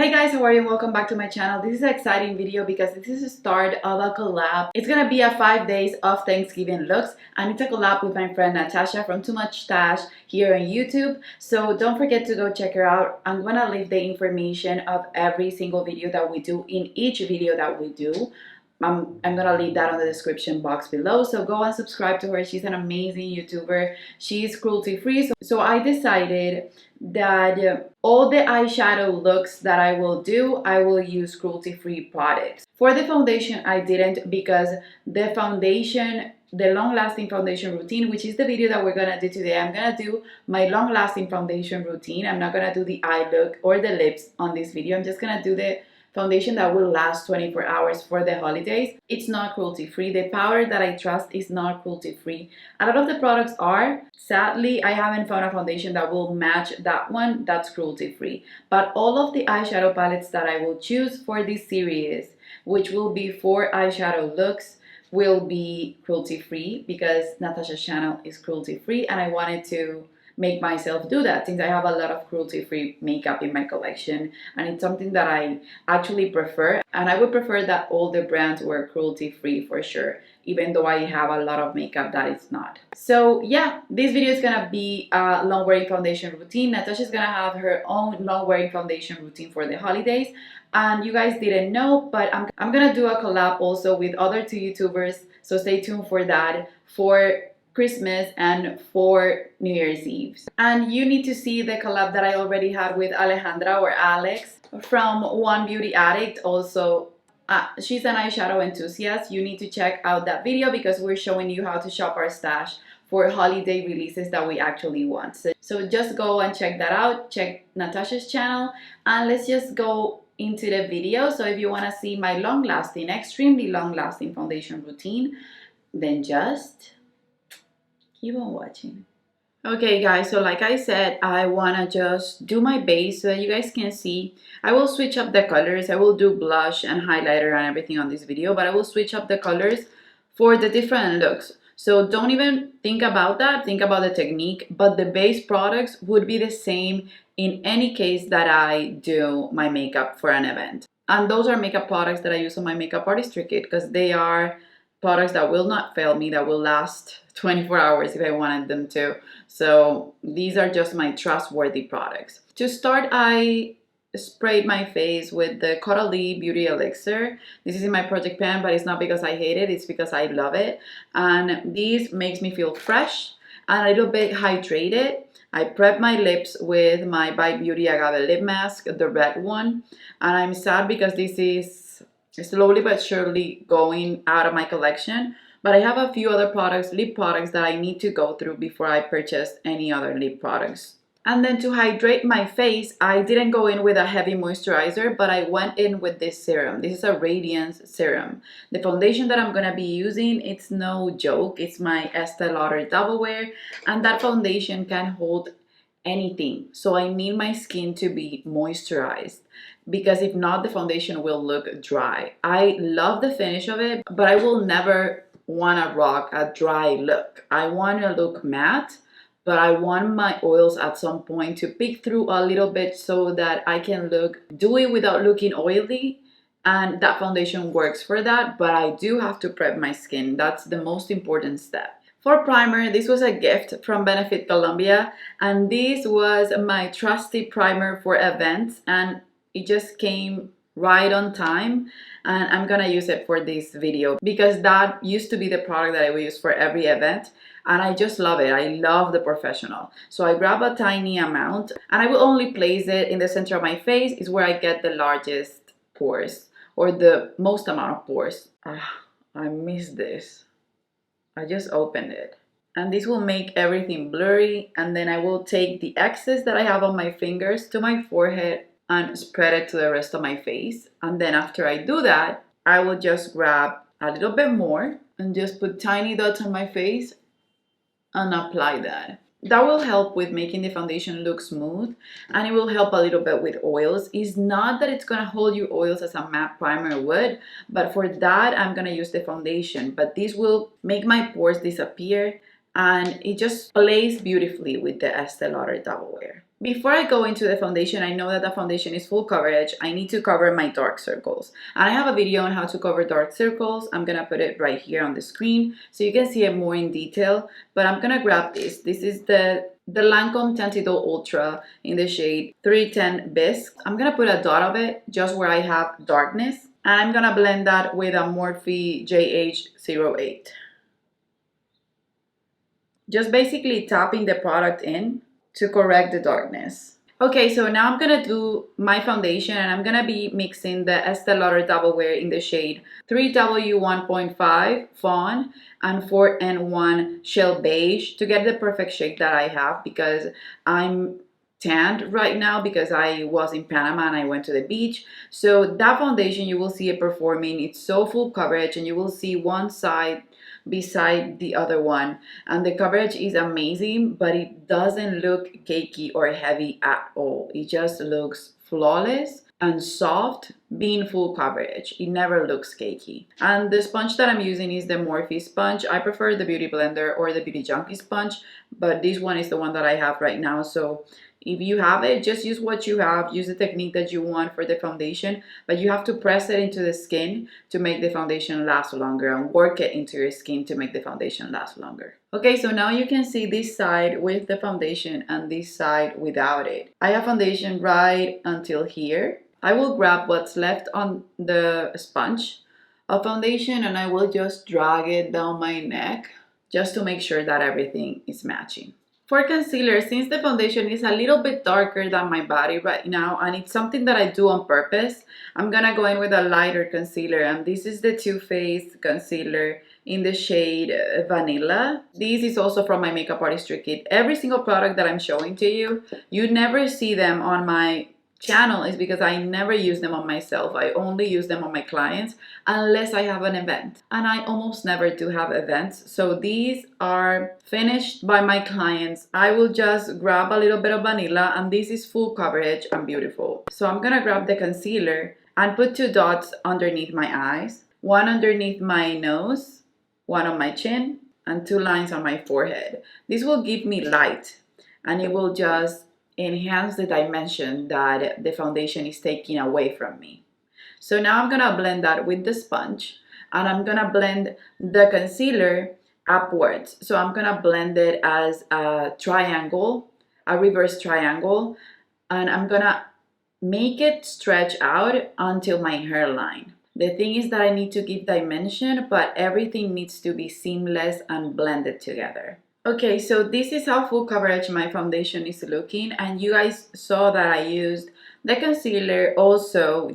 Hey guys, how are you? Welcome back to my channel. This is an exciting video because this is the start of a collab. It's gonna be a 5 days of Thanksgiving looks, and it's a collab with my friend Natasha from Too Much Tash here on YouTube. So don't forget to go check her out. I'm gonna leave the information of every single video that we do in each video that we do. I'm gonna leave that on the description box below, so go and subscribe to her. She's an amazing YouTuber. She's cruelty free, so I decided that all the eyeshadow looks that I will do, I will use cruelty free products. For the foundation, I didn't, because the foundation, the long lasting foundation routine, which is the video that we're gonna do today, I'm gonna do my long lasting foundation routine. I'm not gonna do the eye look or the lips on this video. I'm just gonna do the foundation that will last 24 hours for the holidays. It's not cruelty free. The powder that I trust is not cruelty free. A lot of the products are. Sadly, I haven't found a foundation that will match that one that's cruelty free. But all of the eyeshadow palettes that I will choose for this series, which will be 4 eyeshadow looks, will be cruelty free because Natasha's channel is cruelty free, and I wanted to make myself do that since I have a lot of cruelty-free makeup in my collection, and it's something that I actually prefer, and I would prefer that all the brands were cruelty-free for sure, even though I have a lot of makeup that is not. So yeah, this video is gonna be a long wearing foundation routine. Natasha's gonna have her own long wearing foundation routine for the holidays, and you guys didn't know, but I'm gonna do a collab also with other 2 YouTubers, so stay tuned for that, for Christmas and for New Year's Eve. And you need to see the collab that I already had with Alejandra, or Alex, from One Beauty Addict. Also, she's an eyeshadow enthusiast. You need to check out that video because we're showing you how to shop our stash for holiday releases that we actually want. So just go and check that out. Check Natasha's channel, and let's just go into the video. So if you want to see my long-lasting, extremely long-lasting foundation routine, then just keep on watching. Okay guys, so like I said, I wanna just do my base so that you guys can see. I will switch up the colors. I will do blush and highlighter and everything on this video, but I will switch up the colors for the different looks. So don't even think about that, think about the technique, but the base products would be the same in any case that I do my makeup for an event. And those are makeup products that I use on my makeup artistry kit because they are products that will not fail me, that will last 24 hours if I wanted them to. So these are just my trustworthy products. To start, I sprayed my face with the Collab Beauty Elixir. This is in my project pan, but it's not because I hate it, it's because I love it. And this makes me feel fresh and a little bit hydrated. I prep my lips with my By Beauty Agave lip mask, the red one. And I'm sad because this is slowly but surely going out of my collection, but I have a few other products, lip products, that I need to go through before I purchase any other lip products. And then to hydrate my face, I didn't go in with a heavy moisturizer, but I went in with this serum. This is a Radiance serum. The foundation that I'm gonna be using, it's no joke, it's my Estée Lauder Double Wear, and that foundation can hold anything. So I need my skin to be moisturized, because if not, the foundation will look dry. I love the finish of it, but I will never want to rock a dry look. I want to look matte, but I want my oils at some point to peek through a little bit so that I can look dewy without looking oily, and that foundation works for that, but I do have to prep my skin. That's the most important step. For primer, this was a gift from Benefit Colombia, and this was my trusty primer for events, and it just came right on time, and I'm gonna use it for this video because that used to be the product that I would use for every event, and I just love it. I love the Professional. So I grab a tiny amount, and I will only place it in the center of my face. Is where I get the largest pores, or the most amount of pores. I miss this. I just opened it. And this will make everything blurry, and then I will take the excess that I have on my fingers to my forehead and spread it to the rest of my face. And then after I do that, I will just grab a little bit more and just put tiny dots on my face and apply that. That will help with making the foundation look smooth, and it will help a little bit with oils. It's not that it's gonna hold your oils as a matte primer would, but for that I'm gonna use the foundation. But this will make my pores disappear, and it just plays beautifully with the Estée Lauder Double Wear. Before I go into the foundation, I know that the foundation is full coverage. I need to cover my dark circles. And I have a video on how to cover dark circles. I'm gonna put it right here on the screen so you can see it more in detail. But I'm gonna grab this. This is the Lancome Tinted Ultra in the shade 310 Bisque. I'm gonna put a dot of it just where I have darkness. And I'm gonna blend that with a Morphe JH08. Just basically tapping the product in to correct the darkness. Okay, so now I'm gonna do my foundation and I'm gonna be mixing the Estée Lauder Double Wear in the shade 3W1.5 Fawn and 4N1 Shell Beige to get the perfect shade that I have, because I'm tanned right now because I was in Panama and I went to the beach. So that foundation, you will see it performing. It's so full coverage and you will see one side beside the other one, and the coverage is amazing, but it doesn't look cakey or heavy at all. It just looks flawless and soft, being full coverage. It never looks cakey. And the sponge that I'm using is the Morphe sponge. I prefer the Beauty Blender or the Beauty Junkie sponge, but this one is the one that I have right now. So if you have it, just use what you have. Use the technique that you want for the foundation, but you have to press it into the skin to make the foundation last longer and work it into your skin to make the foundation last longer. Okay, so now you can see this side with the foundation and this side without it. I have foundation right until here. I will grab what's left on the sponge of foundation and I will just drag it down my neck just to make sure that everything is matching. For concealer, since the foundation is a little bit darker than my body right now, and it's something that I do on purpose, I'm gonna go in with a lighter concealer, and this is the Too Faced concealer in the shade Vanilla. This is also from my Makeup Artistry Kit. Every single product that I'm showing to you, you never see them on my channel is because I never use them on myself. I only use them on my clients unless I have an event, and I almost never do have events. So these are finished by my clients. I will just grab a little bit of vanilla, and this is full coverage and beautiful. So I'm gonna grab the concealer and put 2 dots underneath my eyes, 1 underneath my nose, 1 on my chin, and 2 lines on my forehead. This will give me light and it will just enhance the dimension that the foundation is taking away from me. So now I'm gonna blend that with the sponge, and I'm gonna blend the concealer upwards. So I'm gonna blend it as a triangle, a reverse triangle, and I'm gonna make it stretch out until my hairline. The thing is that I need to give dimension, but everything needs to be seamless and blended together. Okay, so this is how full coverage my foundation is looking, and you guys saw that I used the concealer also,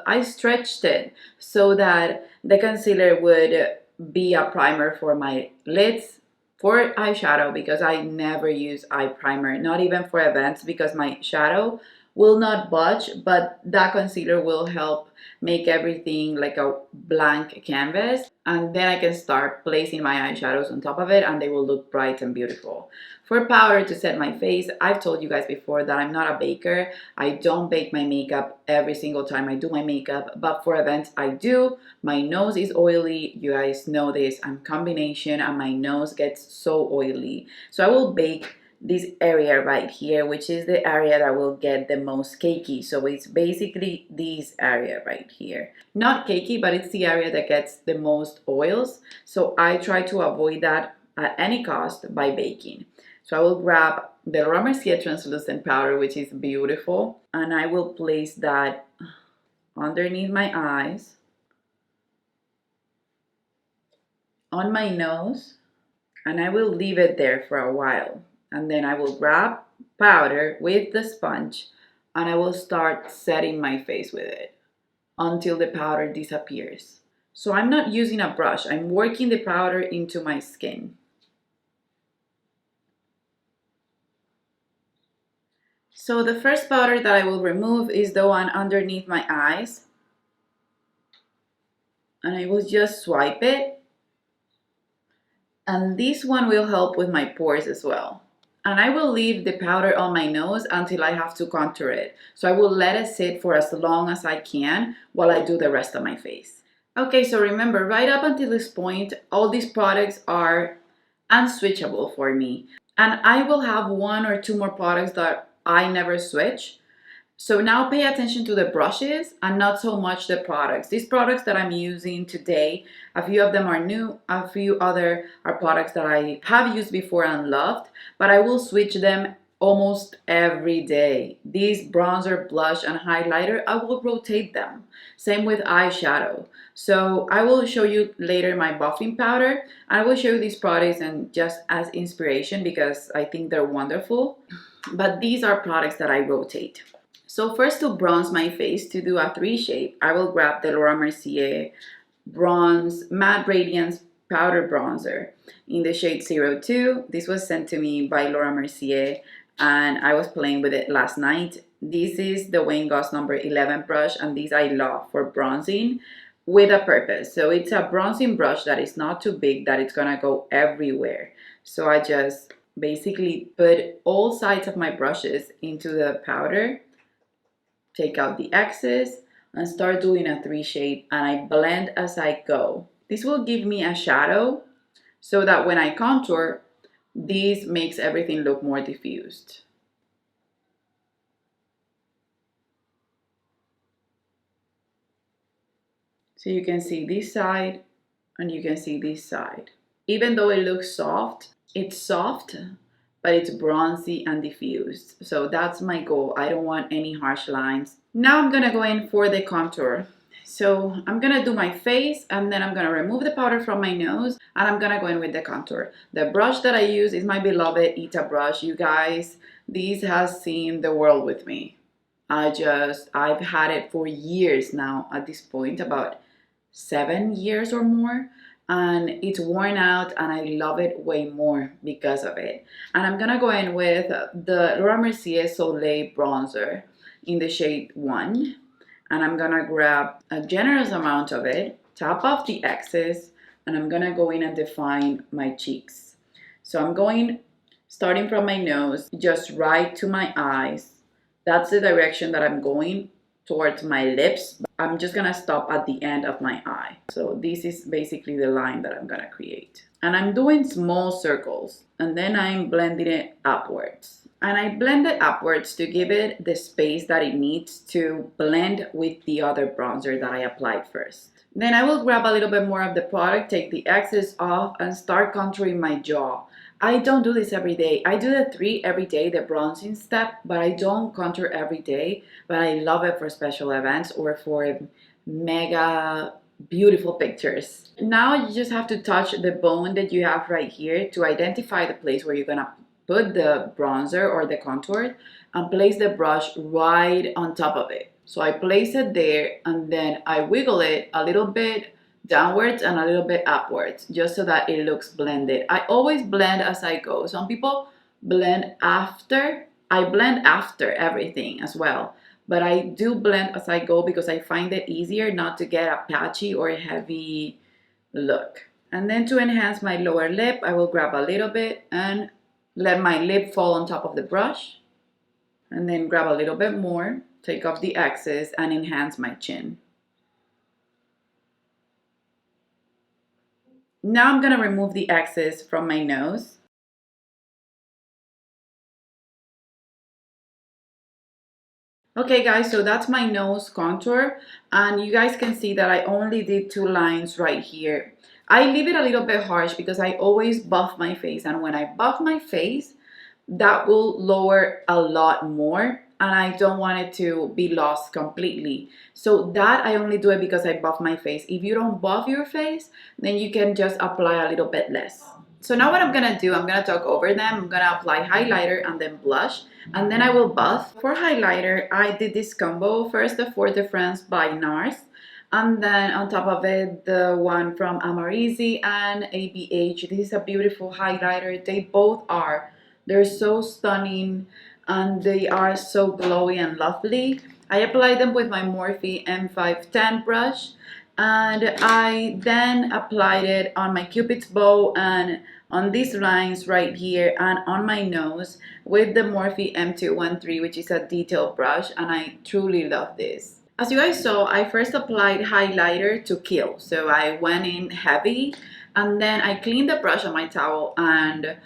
I stretched it so that the concealer would be a primer for my lids, for eyeshadow, because I never use eye primer, not even for events, because my shadow will not budge, but that concealer will help make everything like a blank canvas, and then I can start placing my eyeshadows on top of it and they will look bright and beautiful. For powder to set my face, I've told you guys before that I'm not a baker. I don't bake my makeup every single time I do my makeup, but for events I do. My nose is oily, you guys know this. I'm combination and my nose gets so oily, so I will bake this area right here, which is the area that will get the most cakey. So it's basically this area right here. Not cakey, but it's the area that gets the most oils. So I try to avoid that at any cost by baking. So I will grab the Mercier translucent powder, which is beautiful, and I will place that underneath my eyes, on my nose, and I will leave it there for a while. And then I will grab powder with the sponge and I will start setting my face with it until the powder disappears. So I'm not using a brush, I'm working the powder into my skin. So the first powder that I will remove is the one underneath my eyes. And I will just swipe it. And this one will help with my pores as well. And I will leave the powder on my nose until I have to contour it. So I will let it sit for as long as I can while I do the rest of my face. Okay, so remember, right up until this point, all these products are unswitchable for me. And I will have one or two more products that I never switch. So now pay attention to the brushes and not so much the products. These products that I'm using today, a few of them are new, a few other are products that I have used before and loved, but I will switch them almost every day. These bronzer, blush, and highlighter, I will rotate them. Same with eyeshadow. So I will show you later my buffing powder. I will show you these products and just as inspiration because I think they're wonderful. But these are products that I rotate. So first, to bronze my face, to do a 3 shape, I will grab the Laura Mercier Bronze Matte Radiance Powder Bronzer in the shade 02. This was sent to me by Laura Mercier and I was playing with it last night. This is the Wayne Goss number 11 brush, and these I love for bronzing with a purpose. So it's a bronzing brush that is not too big that it's gonna go everywhere. So I just basically put all sides of my brushes into the powder, take out the excess, and start doing a 3 shape, and I blend as I go. This will give me a shadow so that when I contour, this makes everything look more diffused. So you can see this side and you can see this side. Even though it looks soft, it's soft, but it's bronzy and diffused. So that's my goal. I don't want any harsh lines. Now I'm gonna go in for the contour. So I'm gonna do my face and then I'm gonna remove the powder from my nose and I'm gonna go in with the contour. The brush that I use is my beloved Ita brush. You guys, this has seen the world with me. I've had it for years now at this point, about 7 years or more, and it's worn out and I love it way more because of it. And I'm gonna go in with the Laura Mercier Soleil bronzer in the shade 1, and I'm gonna grab a generous amount of it, tap off the excess, and I'm gonna go in and define my cheeks. So I'm going, starting from my nose, just right to my eyes. That's the direction that I'm going, towards my lips. I'm just gonna stop at the end of my eye. So this is basically the line that I'm gonna create. And I'm doing small circles and then I'm blending it upwards. And I blend it upwards to give it the space that it needs to blend with the other bronzer that I applied first. Then I will grab a little bit more of the product, take the excess off, and start contouring my jaw. I don't do this every day. I do the 3 every day, the bronzing step, but I don't contour every day. But I love it for special events or for mega beautiful pictures. Now you just have to touch the bone that you have right here to identify the place where you're gonna put the bronzer or the contour, and place the brush right on top of it. So I place it there and then I wiggle it a little bit downwards and a little bit upwards just so that it looks blended. I always blend as I go. Some people blend after. I blend after everything as well, but I do blend as I go because I find it easier not to get a patchy or heavy look. And then to enhance my lower lip, I will grab a little bit and let my lip fall on top of the brush, and then grab a little bit more, take off the excess, and enhance my chin. Now I'm gonna remove the excess from my nose. Okay guys, so that's my nose contour, and you guys can see that I only did 2 lines right here. I leave it a little bit harsh because I always buff my face, and when I buff my face, that will lower a lot more, and I don't want it to be lost completely. So that I only do it because I buff my face. If you don't buff your face, then you can just apply a little bit less. So now what I'm gonna do, I'm gonna talk over them. I'm gonna apply highlighter and then blush, and then I will buff. For highlighter, I did this combo. First, the Four de France by NARS, and then on top of it, the one from Amarizi and ABH. This is a beautiful highlighter. They both are. They're so stunning and they are so glowy and lovely. I applied them with my Morphe M510 brush, and I then applied it on my Cupid's bow and on these lines right here and on my nose with the Morphe M213, which is a detail brush, and I truly love this. As you guys saw, I first applied highlighter to kill. So I went in heavy and then I cleaned the brush on my towel and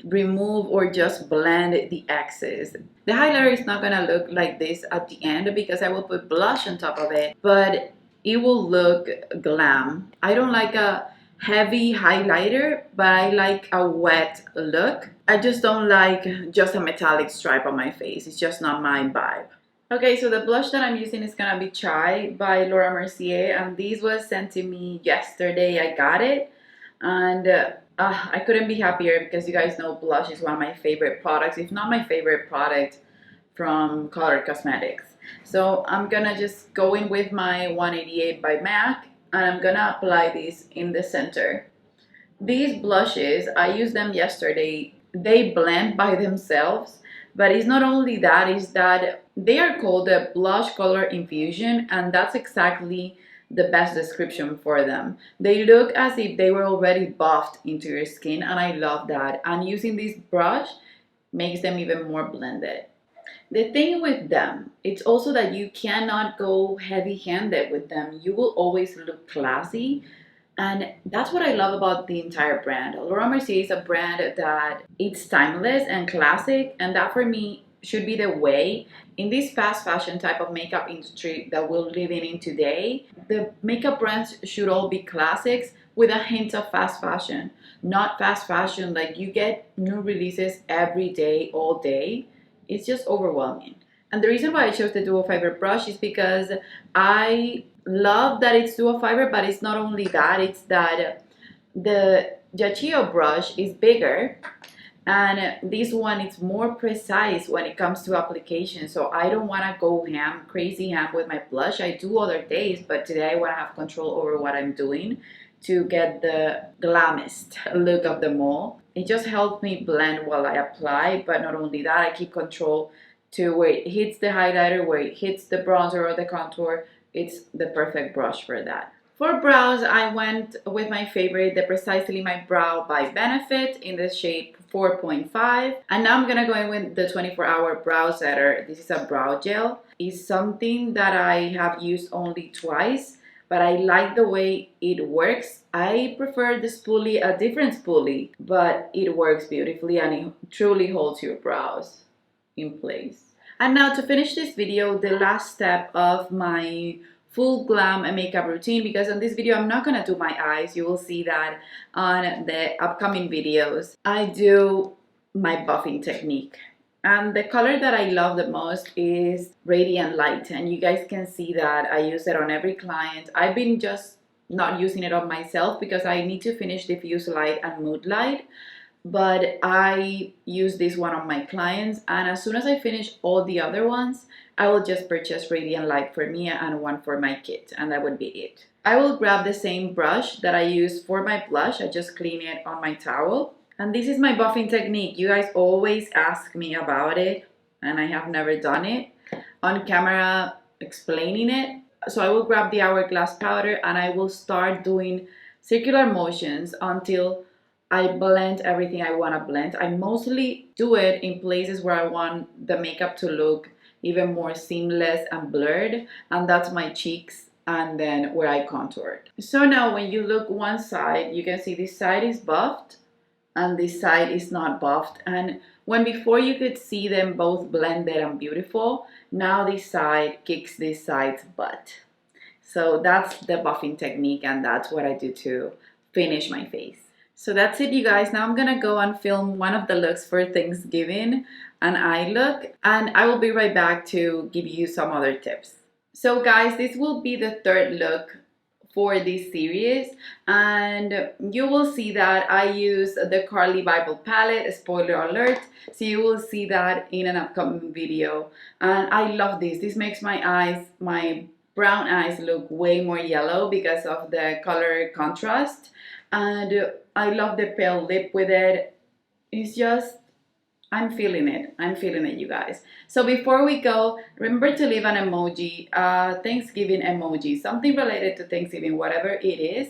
remove or just blend the excess. The highlighter is not gonna look like this at the end because I will put blush on top of it, but it will look glam. I don't like a heavy highlighter, but I like a wet look. I just don't like just a metallic stripe on my face. It's just not my vibe. Okay, so the blush that I'm using is gonna be Chai by Laura Mercier, and this was sent to me yesterday. I got it, and I couldn't be happier because you guys know blush is one of my favorite products, if not my favorite product from Color Cosmetics. So I'm gonna just go in with my 188 by MAC, and I'm gonna apply this in the center. These blushes, I used them yesterday. They blend by themselves, but it's not only that, it's that they are called a blush color infusion, and that's exactly the best description for them. They look as if they were already buffed into your skin, and I love that. And using this brush makes them even more blended. The thing with them, it's also that you cannot go heavy-handed with them. You will always look classy, and that's what I love about the entire brand. Laura Mercier is a brand that it's timeless and classic, and that for me should be the way. In this fast fashion type of makeup industry that we're living in today, the makeup brands should all be classics with a hint of fast fashion. Not fast fashion like you get new releases every day, all day. It's just overwhelming. And the reason why I chose the dual fiber brush is because I love that it's dual fiber, but it's not only that, it's that the Yachio brush is bigger, and this one is more precise when it comes to application. So I don't want to go crazy ham with my blush. I do other days, but today I want to have control over what I'm doing to get the glammest look of them all. It just helps me blend while I apply, but not only that, I keep control to where it hits the highlighter, where it hits the bronzer or the contour. It's the perfect brush for that. For brows, I went with my favorite, the Precisely My Brow by Benefit in the shade 4.5. And now I'm gonna go in with the 24-hour brow setter. This is a brow gel. It's something that I have used only twice, but I like the way it works. I prefer the spoolie, a different spoolie, but it works beautifully and it truly holds your brows in place. And now to finish this video, the last step of my full glam and makeup routine, because in this video I'm not gonna do my eyes. You will see that on the upcoming videos. I do my buffing technique, and the color that I love the most is Radiant Light, and you guys can see that I use it on every client. I've been just not using it on myself because I need to finish Diffuse Light and Mood Light, but I use this one on my clients, and as soon as I finish all the other ones, I will just purchase Radiant Light for me and one for my kit, and that would be it. I will grab the same brush that I use for my blush. I just clean it on my towel. And this is my buffing technique. You guys always ask me about it, and I have never done it on camera explaining it. So I will grab the hourglass powder and I will start doing circular motions until I blend everything I want to blend. I mostly do it in places where I want the makeup to look even more seamless and blurred, and that's my cheeks and then where I contoured. So now when you look one side, you can see this side is buffed and this side is not buffed, and when before you could see them both blended and beautiful, now this side kicks this side's butt. So that's the buffing technique, and that's what I do to finish my face. So that's it, you guys. Now I'm gonna go and film one of the looks for Thanksgiving, an eye look, and I will be right back to give you some other tips. So guys, this will be the third look for this series, and you will see that I use the Carly Bible palette, spoiler alert, so you will see that in an upcoming video. And I love this. This makes my brown eyes look way more yellow because of the color contrast, and I love the pale lip with it. It's just, I'm feeling it, you guys. So before we go, remember to leave an emoji, Thanksgiving emoji, something related to Thanksgiving, whatever it is.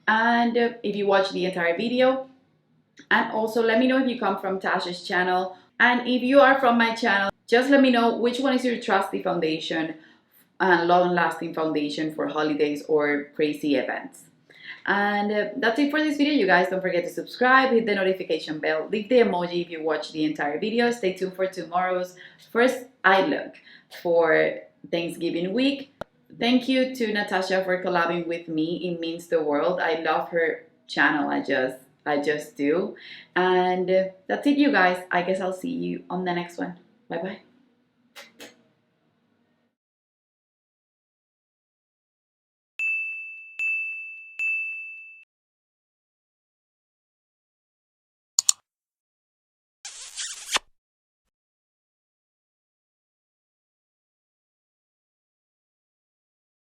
And if you watch the entire video, and also let me know if you come from Tash's channel. And if you are from my channel, just let me know which one is your trusty foundation and long-lasting foundation for holidays or crazy events. And that's it for this video, you guys. Don't forget to subscribe, hit the notification bell, leave the emoji if you watch the entire video. Stay tuned for tomorrow's first eye look for Thanksgiving week. Thank you to Natasha for collabing with me. It means the world. I love her channel. I just do. And that's it, you guys. I guess I'll see you on the next one. Bye bye.